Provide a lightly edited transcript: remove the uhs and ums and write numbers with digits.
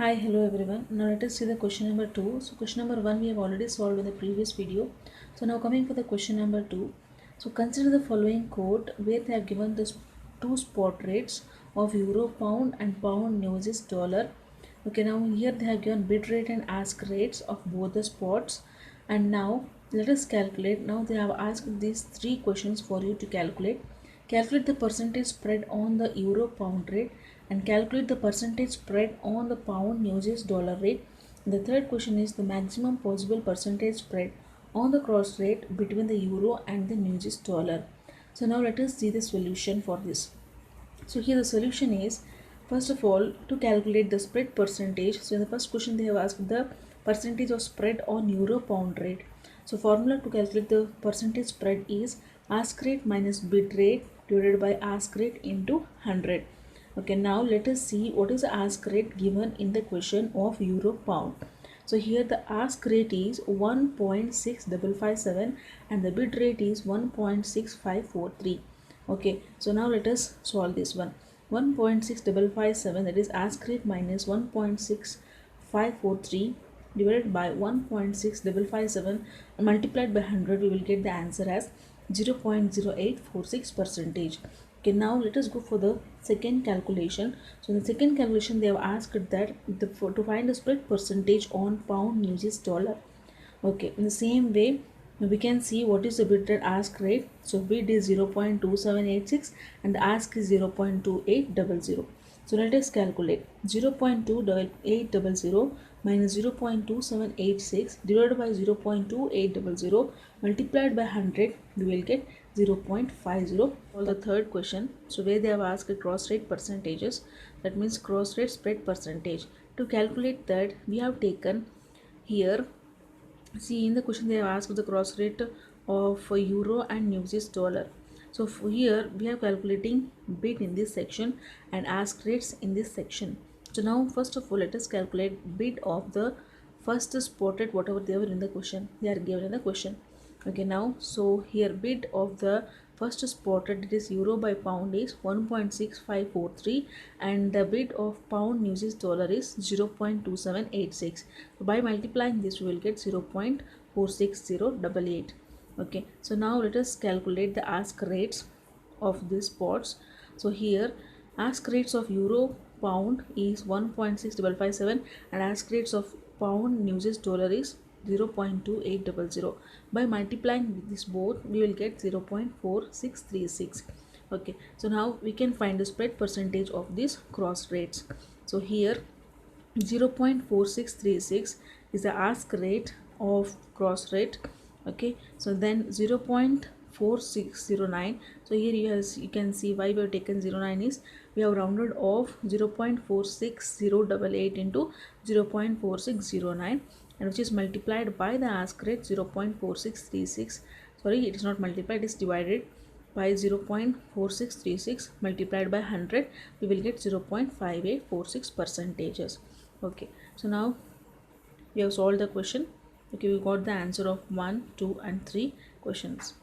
Hi, hello everyone. Now let us see the question number 2. So question number 1 we have already solved in the previous video. So now coming for the question number 2. So consider the following quote where they have given the two spot rates of euro, pound and pound uses dollar. Okay, now here they have given bid rate and ask rates of both the spots. And now let us calculate. Now they have asked these three questions for you to calculate. Calculate the percentage spread on the euro pound rate and calculate the percentage spread on the pound uses dollar rate. The third question is the maximum possible percentage spread on the cross rate between the euro and the uses dollar. So now let us see the solution for this. So here the solution is, first of all, to calculate the spread percentage. So in the first question they have asked the percentage of spread on euro pound rate. So formula to calculate the percentage spread is ask rate minus bid rate divided by ask rate into 100. Okay, now let us see what is the ask rate given in the question of euro pound. So here the ask rate is 1.6557 and the bid rate is 1.6543. Okay, so now let us solve this one. 1.6557, that is ask rate minus 1.6543 divided by 1.6557 multiplied by 100, we will get the answer as 0.0846 percentage. Okay, now let us go for the second calculation. So in the second calculation they have asked that to find the spread percentage on pound uses dollar. Okay, in the same way we can see what is the bid rate ask rate. So bid is 0.2786 and the ask is 0.2800. So let us calculate 0.2800 minus 0.2786 divided by 0.2800 multiplied by 100, we will get 0.50. For the third question, so where they have asked cross rate percentages, that means cross rate spread percentage. To calculate that, we have taken here, see in the question they have asked the cross rate of euro and US dollar. So here we are calculating bid in this section and ask rates in this section. So now first of all let us calculate bid of the first spotted whatever they were in the question, they are given in the question. Okay, now so here bid of the first spotted, it is euro by pound, is 1.6543 and the bid of pound uses dollar is 0.2786. So by multiplying this we will get 0.46088. Okay, so now let us calculate the ask rates of these spots. So here ask rates of euro pound is 1.6557 and ask rates of pound uses dollar is 0.2800. By multiplying this both we will get 0.4636. Okay, so now we can find the spread percentage of these cross rates. So here 0.4636 is the ask rate of cross rate. Okay, so then 0.4609, so here you can see why we have taken 09 is we have rounded off 0.46088 into 0.4609 and which is multiplied by the ask rate 0.4636. Sorry, it is not multiplied, it is divided by 0.4636 multiplied by 100, we will get 0.5846 percentages. Okay, so now we have solved the question. Okay, we got the answer of 1, 2 and 3 questions.